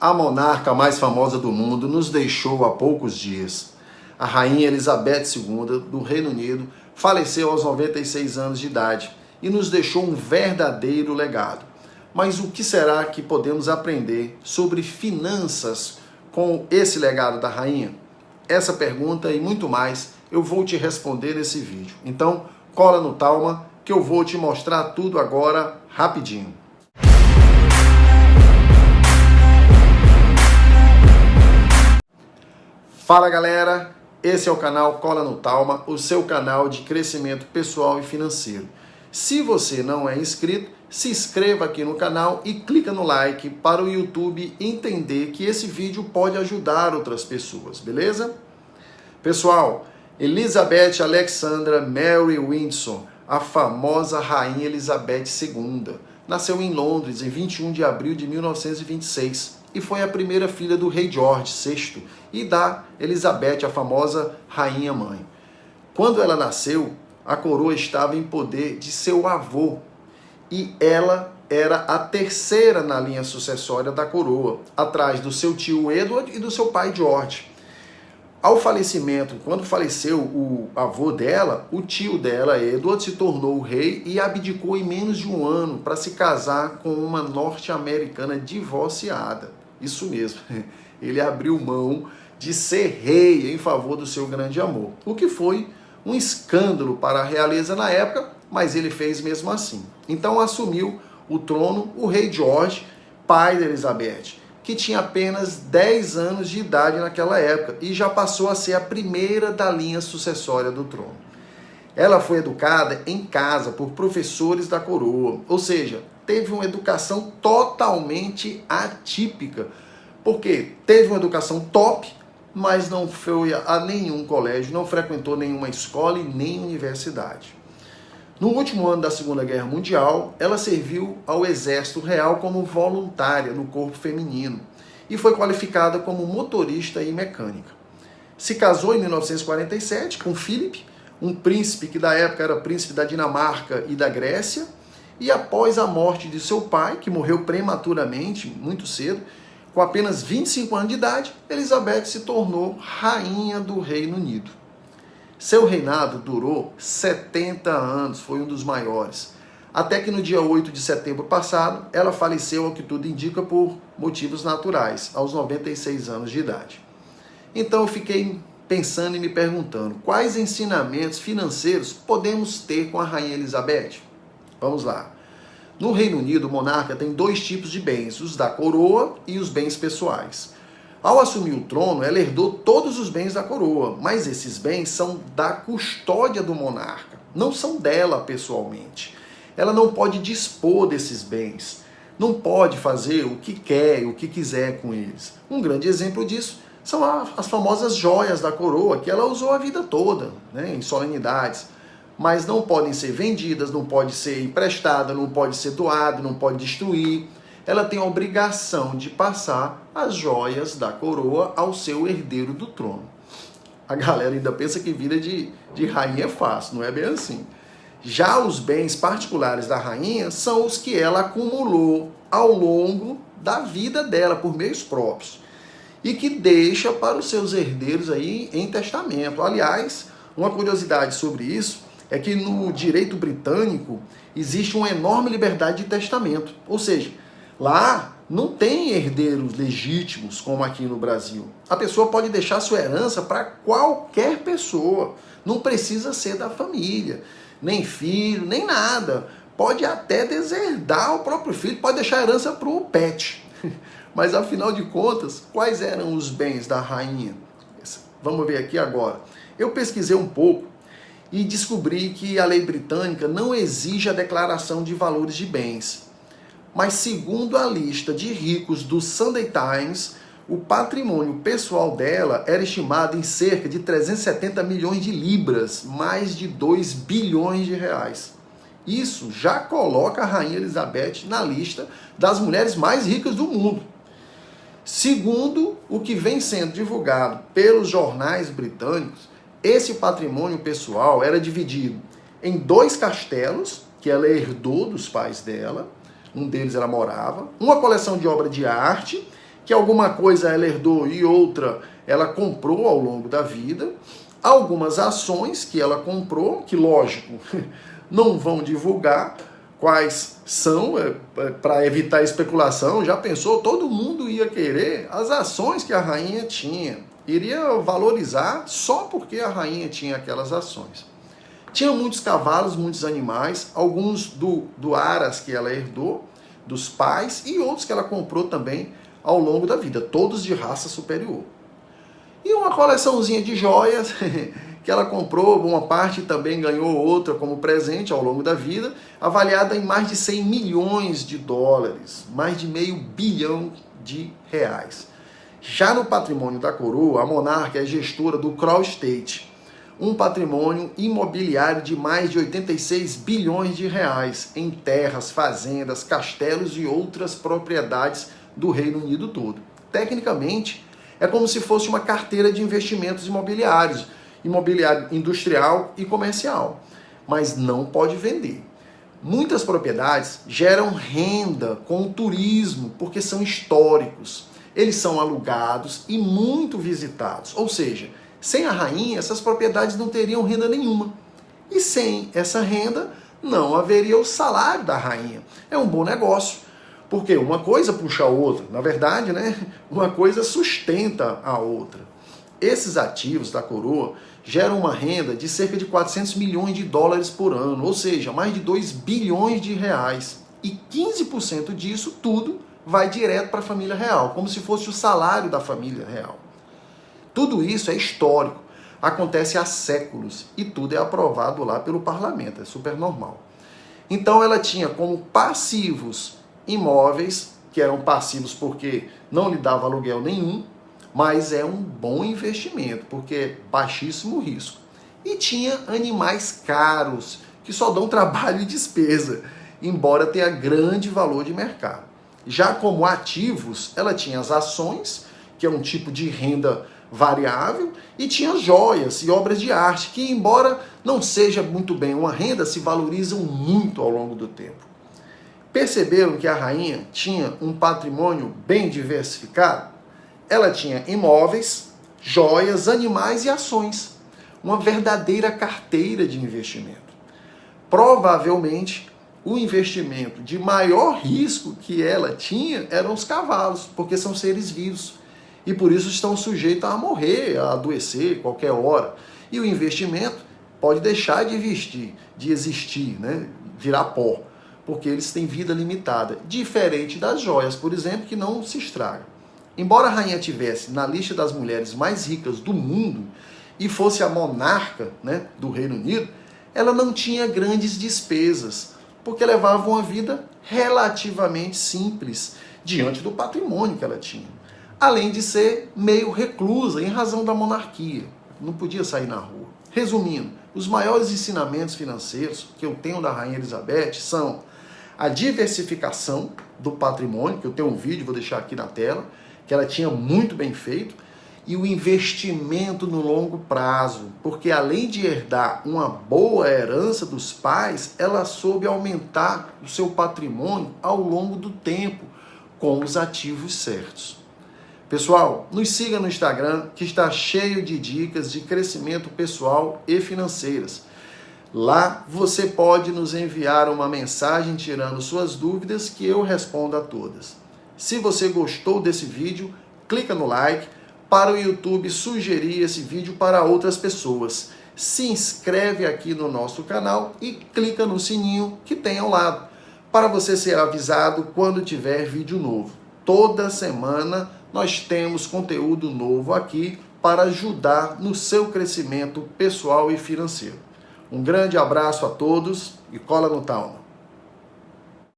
A monarca mais famosa do mundo nos deixou há poucos dias. A rainha Elizabeth II do Reino Unido faleceu aos 96 anos de idade e nos deixou um verdadeiro legado. Mas o que será que podemos aprender sobre finanças com esse legado da rainha? Essa pergunta e muito mais eu vou te responder nesse vídeo. Então, cola no Talma que eu vou te mostrar tudo agora rapidinho. Fala galera, esse é o canal Cola no Talma, o seu canal de crescimento pessoal e financeiro. Se você não é inscrito, se inscreva aqui no canal e clica no like para o YouTube entender que esse vídeo pode ajudar outras pessoas, beleza? Pessoal, Elizabeth Alexandra Mary Windsor, a famosa Rainha Elizabeth II, nasceu em Londres em 21 de abril de 1926 e foi a primeira filha do rei George VI e da Elizabeth, a famosa Rainha Mãe. Quando ela nasceu, a coroa estava em poder de seu avô e ela era a terceira na linha sucessória da coroa, atrás do seu tio Edward e do seu pai George. Ao falecimento, quando faleceu o avô dela, o tio dela, Edward, se tornou o rei e abdicou em menos de um ano para se casar com uma norte-americana divorciada. Isso mesmo, ele abriu mão de ser rei em favor do seu grande amor, o que foi um escândalo para a realeza na época, mas ele fez mesmo assim. Então assumiu o trono o rei George, pai de Elizabeth, que tinha apenas 10 anos de idade naquela época e já passou a ser a primeira da linha sucessória do trono. Ela foi educada em casa por professores da coroa, ou seja, teve uma educação totalmente atípica, porque teve uma educação top, mas não foi a nenhum colégio, não frequentou nenhuma escola e nem universidade. No último ano da Segunda Guerra Mundial, ela serviu ao Exército Real como voluntária no corpo feminino e foi qualificada como motorista e mecânica. Se casou em 1947 com Philip, um príncipe que da época era príncipe da Dinamarca e da Grécia, e após a morte de seu pai, que morreu prematuramente, muito cedo, com apenas 25 anos de idade, Elizabeth se tornou rainha do Reino Unido. Seu reinado durou 70 anos, foi um dos maiores. Até que no dia 8 de setembro passado, ela faleceu, ao que tudo indica, por motivos naturais, aos 96 anos de idade. Então eu fiquei pensando e me perguntando, quais ensinamentos financeiros podemos ter com a Rainha Elizabeth? Vamos lá. No Reino Unido, o monarca tem dois tipos de bens, os da coroa e os bens pessoais. Ao assumir o trono, ela herdou todos os bens da coroa, mas esses bens são da custódia do monarca, não são dela pessoalmente. Ela não pode dispor desses bens, não pode fazer o que quer, o que quiser com eles. Um grande exemplo disso são as famosas joias da coroa, que ela usou a vida toda, em solenidades, mas não podem ser vendidas, não pode ser emprestada, não pode ser doada, não pode destruir. Ela tem a obrigação de passar as joias da coroa ao seu herdeiro do trono. A galera ainda pensa que vida de rainha é fácil, não é bem assim. Já os bens particulares da rainha são os que ela acumulou ao longo da vida dela, por meios próprios, e que deixa para os seus herdeiros aí em testamento. Aliás, uma curiosidade sobre isso é que no direito britânico existe uma enorme liberdade de testamento, ou seja, lá não tem herdeiros legítimos como aqui no Brasil. A pessoa pode deixar sua herança para qualquer pessoa, não precisa ser da família, nem filho, nem nada. Pode até deserdar o próprio filho, pode deixar a herança para o pet. Mas afinal de contas, quais eram os bens da rainha? Vamos ver aqui agora. Eu pesquisei um pouco e descobri que a lei britânica não exige a declaração de valores de bens. Mas segundo a lista de ricos do Sunday Times, o patrimônio pessoal dela era estimado em cerca de 370 milhões de libras, mais de 2 bilhões de reais. Isso já coloca a Rainha Elizabeth na lista das mulheres mais ricas do mundo. Segundo o que vem sendo divulgado pelos jornais britânicos, esse patrimônio pessoal era dividido em 2 castelos, que ela herdou dos pais dela, um deles ela morava, uma coleção de obra de arte que alguma coisa ela herdou e outra ela comprou ao longo da vida, algumas ações que ela comprou, que lógico, não vão divulgar quais são, para evitar especulação. Já pensou? Todo mundo ia querer as ações que a rainha tinha, iria valorizar só porque a rainha tinha aquelas ações. Tinha muitos cavalos, muitos animais, alguns do Aras que ela herdou, dos pais, e outros que ela comprou também ao longo da vida, todos de raça superior. E uma coleçãozinha de joias que ela comprou, uma parte também ganhou outra como presente ao longo da vida, avaliada em mais de 100 milhões de dólares, mais de meio bilhão de reais. Já no patrimônio da coroa, a monarca é gestora do Crown Estate, um patrimônio imobiliário de mais de 86 bilhões de reais em terras, fazendas, castelos e outras propriedades do Reino Unido todo. Tecnicamente, é como se fosse uma carteira de investimentos imobiliários, imobiliário industrial e comercial, mas não pode vender. Muitas propriedades geram renda com o turismo, porque são históricos. Eles são alugados e muito visitados, ou seja, sem a rainha, essas propriedades não teriam renda nenhuma. E sem essa renda, não haveria o salário da rainha. É um bom negócio, porque uma coisa puxa a outra. Na verdade, né? Uma coisa sustenta a outra. Esses ativos da coroa geram uma renda de cerca de 400 milhões de dólares por ano, ou seja, mais de 2 bilhões de reais. E 15% disso tudo vai direto para a família real, como se fosse o salário da família real. Tudo isso é histórico, acontece há séculos e tudo é aprovado lá pelo parlamento, é super normal. Então ela tinha como passivos imóveis, que eram passivos porque não lhe dava aluguel nenhum, mas é um bom investimento, porque é baixíssimo risco. E tinha animais caros, que só dão trabalho e despesa, embora tenha grande valor de mercado. Já como ativos, ela tinha as ações, que é um tipo de renda variável, e tinha joias e obras de arte, que embora não seja muito bem uma renda, se valorizam muito ao longo do tempo. Perceberam que a rainha tinha um patrimônio bem diversificado? Ela tinha imóveis, joias, animais e ações. Uma verdadeira carteira de investimento. Provavelmente, o investimento de maior risco que ela tinha eram os cavalos, porque são seres vivos. E por isso estão sujeitos a morrer, a adoecer qualquer hora. E o investimento pode deixar de existir, né? Virar pó, porque eles têm vida limitada, diferente das joias, por exemplo, que não se estragam. Embora a rainha tivesse na lista das mulheres mais ricas do mundo e fosse a monarca, né, do Reino Unido, ela não tinha grandes despesas, porque levava uma vida relativamente simples diante do patrimônio que ela tinha. Além de ser meio reclusa em razão da monarquia, não podia sair na rua. Resumindo, os maiores ensinamentos financeiros que eu tenho da Rainha Elizabeth são a diversificação do patrimônio, que eu tenho um vídeo, vou deixar aqui na tela, que ela tinha muito bem feito, e o investimento no longo prazo, porque além de herdar uma boa herança dos pais, ela soube aumentar o seu patrimônio ao longo do tempo, com os ativos certos. Pessoal, nos siga no Instagram, que está cheio de dicas de crescimento pessoal e financeiras. Lá você pode nos enviar uma mensagem tirando suas dúvidas que eu respondo a todas. Se você gostou desse vídeo, clica no like para o YouTube sugerir esse vídeo para outras pessoas. Se inscreve aqui no nosso canal e clica no sininho que tem ao lado, para você ser avisado quando tiver vídeo novo. Toda semana nós temos conteúdo novo aqui para ajudar no seu crescimento pessoal e financeiro. Um grande abraço a todos e cola no Talma.